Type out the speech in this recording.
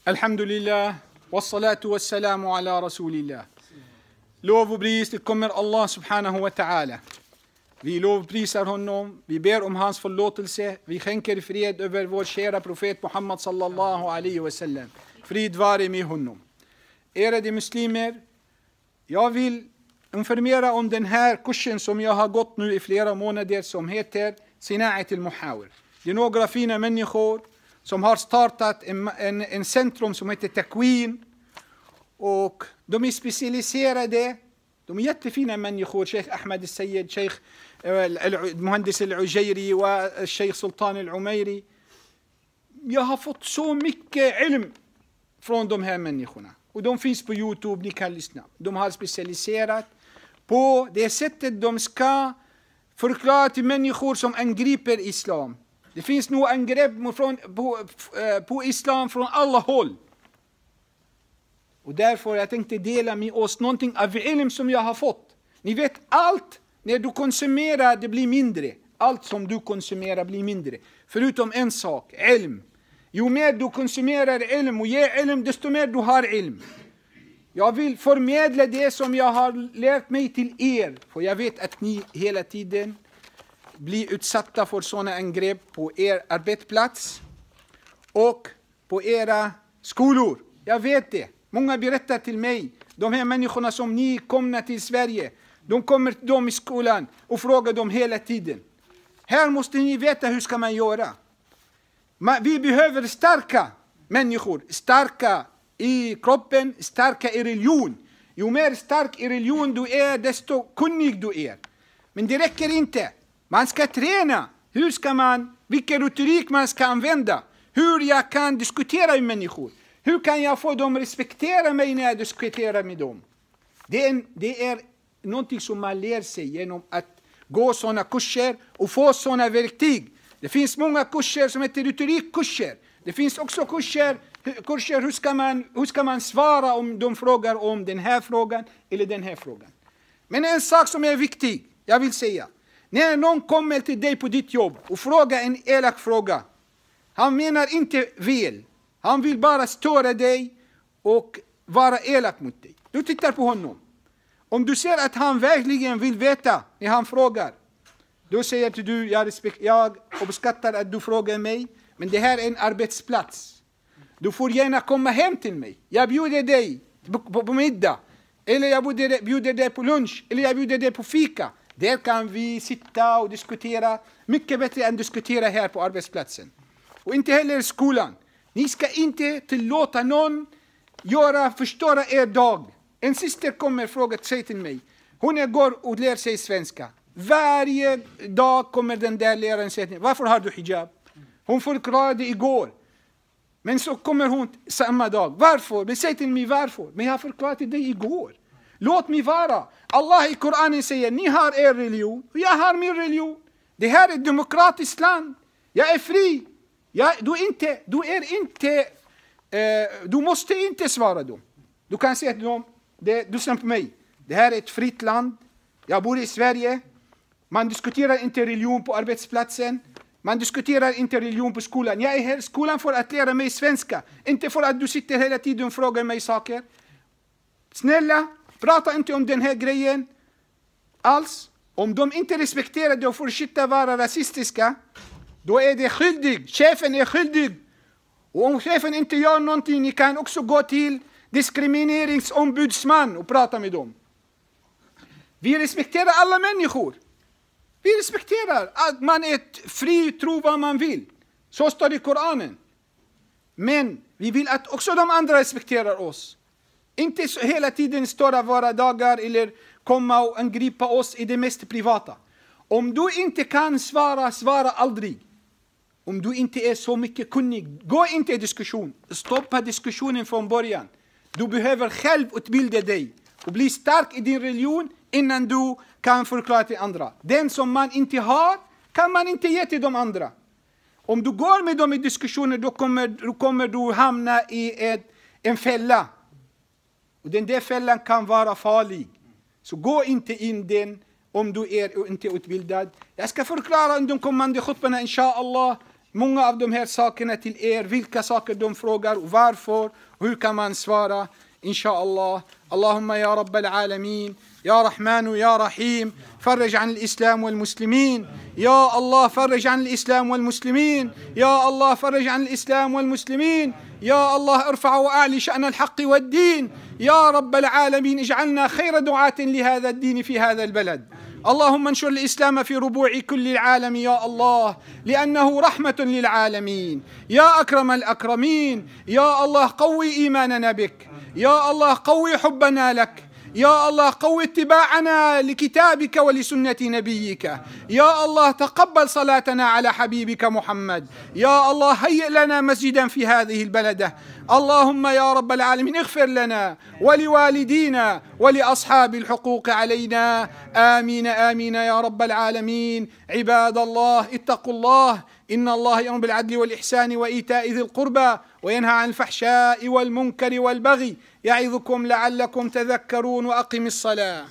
Alhamdulillah, wassalatu wassalamu ala rasulillah. Lov och pris tillkommer Allah subhanahu wa ta'ala. Vi lovprisar honom, vi ber om hans förlåtelse, vi skänker fred över vår kära profet Muhammad sallallahu alaihi wasallam. Frid vare med honom. Ärade muslimer, jag vill informera om den här kursen som jag har gått nu i flera månader som heter Sina'at al-Muhawir. Det är några fina människor som har startat en centrum som heter Takwin. Och de är specialiserade, de är jättefina människor. Sheikh Ahmed al-Sayyid, Sheikh Muhandis al-Ujairi och Sheikh Sultan al-Umairi. Jag har fått så mycket ilm från de här människorna. Och de finns på YouTube, ni kan lyssna. De har specialiserat på det sättet de ska förklara till människor som angriper islam. Det finns nog angrepp på islam från alla håll. Och därför jag tänkte dela med oss någonting av ilm som jag har fått. Ni vet, allt när du konsumerar det blir mindre. Allt som du konsumerar blir mindre. Förutom en sak, ilm. Ju mer du konsumerar ilm och ger ilm, desto mer du har ilm. Jag vill förmedla det som jag har lärt mig till er. För jag vet att ni hela tiden blir utsatta för sådana angrepp på er arbetsplats och på era skolor. Jag vet det. Många berättar till mig, de här människorna som ni kommer till Sverige, de kommer till dem i skolan och frågar dem hela tiden. Här måste ni veta hur ska man göra. Vi behöver starka människor, starka i kroppen, starka i religion. Ju mer stark i religion du är, desto kunnig du är. Men det räcker inte. Man ska träna. Vilken retorik man ska använda. Hur jag kan diskutera med människor. Hur kan jag få dem respektera mig när jag diskuterar med dem? Det är någonting som man lär sig genom att gå sådana kurser och få sådana verktyg. Det finns många kurser som heter retorikkurser. Det finns också kurser hur ska man svara om de frågar om den här frågan eller den här frågan. Men en sak som är viktig, jag vill säga. När någon kommer till dig på ditt jobb och frågar en elak fråga. Han menar inte väl. Han vill bara störa dig och vara elak mot dig. Du tittar på honom. Om du ser att han verkligen vill veta när han frågar. Då säger du, jag uppskattar att du frågar mig. Men det här är en arbetsplats. Du får gärna komma hem till mig. Jag bjuder dig på middag. Eller jag bjuder dig på lunch. Eller jag bjuder dig på fika. Där kan vi sitta och diskutera. Mycket bättre än diskutera här på arbetsplatsen. Och inte heller i skolan. Ni ska inte tillåta någon förstöra er dag. En syster kommer och frågar sig till mig. Hon går och lär sig svenska. Varje dag kommer den där läraren säga till mig. Varför har du hijab? Hon förklarade igår. Men så kommer hon samma dag. Varför? Men säg till mig varför. Men jag har förklarat till dig igår. Låt mig vara. Allah i Koranen säger. Ni har er religion. Och jag har min religion. Det här är ett demokratiskt land. Jag är fri. Du måste inte svara dem. Du kan säga till dem, lyssna på mig. Det här är ett fritt land. Jag bor i Sverige. Man diskuterar inte religion på arbetsplatsen. Man diskuterar inte religion på skolan. Jag är här i skolan för att lära mig svenska. Inte för att du sitter hela tiden och frågar mig saker. Snälla, prata inte om den här grejen alls. Om de inte respekterar det och fortsätter vara rasistiska, då är det skyldig. Chefen är skyldig. Och om chefen inte gör någonting, ni kan också gå till diskrimineringsombudsman och prata med dem. Vi respekterar alla människor. Vi respekterar att man är fri, tro vad man vill. Så står det i Koranen. Men vi vill att också de andra respekterar oss. Inte hela tiden störa våra dagar eller komma och angripa oss i det mest privata. Om du inte kan svara aldrig. Om du inte är så mycket kunnig, gå inte i diskussion. Stoppa diskussionen från början. Du behöver själv utbilda dig och bli stark i din religion innan du kan förklara till andra. Den som man inte har kan man inte ge till de andra. Om du går med dem i diskussioner, då kommer du hamna i en fälla. Och den där fällan kan vara farlig. Så gå inte in den om du är inte utbildad. Jag ska förklara under de kommande khutbarna inshallah Många av de här sakerna till er, vilka saker de frågar och varför och hur kan man svara? Inshallah. Allahumma ya rabbal alamin, ya rahmanu ya rahim, farrij an al-islam wal muslimin. Ya Allah, farrij an al-islam wal muslimin. Ya Allah, farrij an al-islam wal muslimin. يا الله ارفع وأعلي شأن الحق والدين. يا رب العالمين اجعلنا خير دعاة لهذا الدين في هذا البلد. اللهم انشر الإسلام في ربوع كل العالم يا الله، لأنه رحمة للعالمين. يا أكرم الأكرمين، يا الله قوي إيماننا بك، يا الله قوي حبنا لك، يا الله قوي اتباعنا لكتابك ولسنة نبيك. يا الله تقبل صلاتنا على حبيبك محمد. يا الله هيئ لنا مسجدا في هذه البلدة. اللهم يا رب العالمين اغفر لنا ولوالدينا ولأصحاب الحقوق علينا. آمين آمين يا رب العالمين. عباد الله اتقوا الله، إن الله يأمر بالعدل والإحسان وإيتاء ذي القربى وينهى عن الفحشاء والمنكر والبغي يعظكم لعلكم تذكرون. وأقم الصلاة.